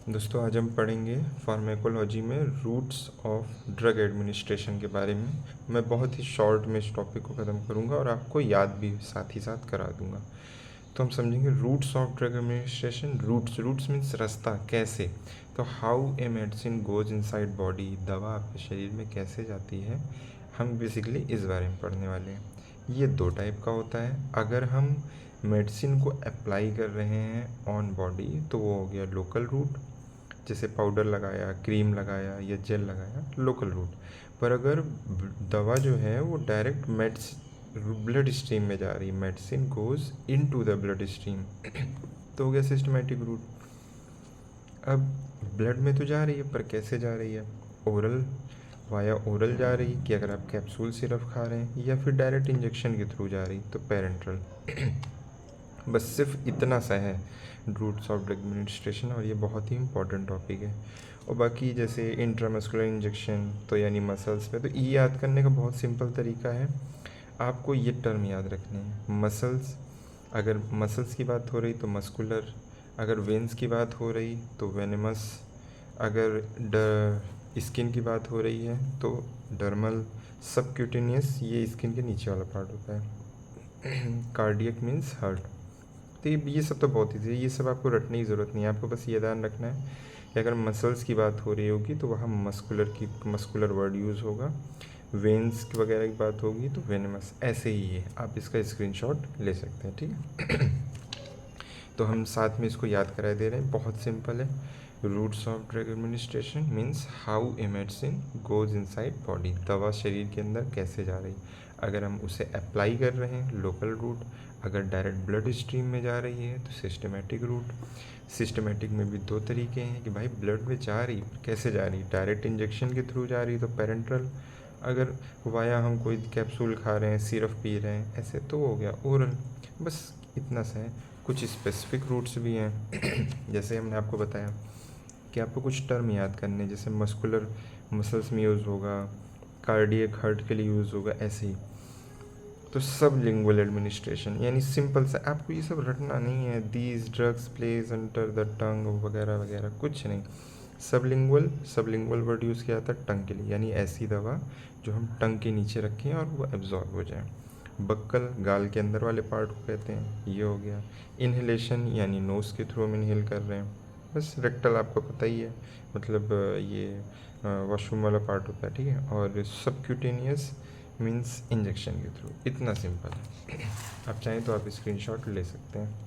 दोस्तों आज हम पढ़ेंगे फार्मेकोलॉजी में रूट्स ऑफ ड्रग एडमिनिस्ट्रेशन के बारे में। मैं बहुत ही शॉर्ट में इस टॉपिक को ख़त्म करूंगा और आपको याद भी साथ ही साथ करा दूंगा। तो हम समझेंगे routes of drug administration. Routes means रास्ता, कैसे। तो how a medicine goes inside body, दवा आपके शरीर में कैसे जाती है, हम बेसिकली इस बारे में पढ़ने वाले हैं। ये दो टाइप का होता है। अगर हम मेडिसिन को अप्लाई कर रहे हैं ऑन बॉडी तो वो हो गया लोकल रूट, जैसे पाउडर लगाया, क्रीम लगाया या जेल लगाया, लोकल रूट। पर अगर दवा जो है वो डायरेक्ट ब्लड स्ट्रीम में जा रही है, medicine goes into the blood stream तो हो गया सिस्टमेटिक रूट। अब ब्लड में तो जा रही है, पर कैसे जा रही है? ओरल, वाया ओरल जा रही कि अगर आप कैप्सूल सिरप खा रहे हैं, या फिर डायरेक्ट इंजेक्शन के थ्रू जा रही तो पेरेंट्रल। बस सिर्फ इतना सा है रूट्स ऑफ ड्रग एडमिनिस्ट्रेशन, और ये बहुत ही इंपॉर्टेंट टॉपिक है। और बाकी जैसे इंट्रामस्कुलर इंजेक्शन तो यानी मसल्स पे, तो ये याद करने का बहुत सिंपल तरीका है। आपको ये टर्म याद रखने हैं, मसल्स। अगर मसल्स की बात हो रही तो मस्कुलर, अगर वेन्स की बात हो रही तो वेनेमस, अगर स्किन की बात हो रही है तो डर्मल, सबक्यूटेनियस ये स्किन के नीचे वाला पार्ट होता है, कार्डियक मीन्स हार्ट। तो ये सब तो बहुत ईजी है, ये सब आपको रटने की ज़रूरत नहीं है। आपको बस ये ध्यान रखना है कि अगर मसल्स की बात हो रही होगी तो वहाँ मस्कुलर वर्ड यूज़ होगा, वेन्स वगैरह की बात होगी तो वेनेमस। ऐसे ही है, आप इसका स्क्रीनशॉट ले सकते हैं, ठीक है। तो हम साथ में इसको याद करा दे रहे हैं, बहुत सिंपल है। Routes of drug administration means how a medicine goes inside body, दवा शरीर के अंदर कैसे जा रही। अगर हम उसे अप्लाई कर रहे हैं लोकल रूट, अगर डायरेक्ट ब्लड स्ट्रीम में जा रही है तो सिस्टमेटिक रूट। सिस्टमेटिक में भी दो तरीके हैं कि भाई ब्लड में जा रही कैसे जा रही, डायरेक्ट इंजेक्शन के थ्रू जा रही तो पेरेंट्रल, अगर वाया हम कोई कैप्सूल खा रहे हैं, सिरप पी रहे हैं ऐसे तो हो गया ओरल। बस इतना सा है। कुछ स्पेसिफिक रूट्स भी हैं जैसे हमने आपको बताया कि आपको कुछ टर्म याद करने, जैसे मस्कुलर मसल्स में यूज़ होगा, कार्डियक हार्ट के लिए यूज़ होगा, ऐसे ही। तो सब लिंगुअल एडमिनिस्ट्रेशन यानी सिंपल सा, आपको ये सब रटना नहीं है, these drugs place under the tongue वगैरह वगैरह, कुछ नहीं। सब लिंगुअल वर्ड यूज़ किया था टंग के लिए, यानी ऐसी दवा जो हम टंग के नीचे रखें और वो एब्जॉर्ब हो जाए। बक्कल गाल के अंदर वाले पार्ट को कहते हैं, ये हो गया। इन्हेलेशन यानी नोज़ के थ्रू हम इनहेल कर रहे हैं। बस रेक्टल आपको पता ही है, मतलब ये वॉशरूम वाला पार्ट होता है, ठीक है। और सबक्यूटेनियस मीन्स इंजेक्शन के थ्रू। इतना सिंपल है। आप चाहें तो आप स्क्रीनशॉट ले सकते हैं।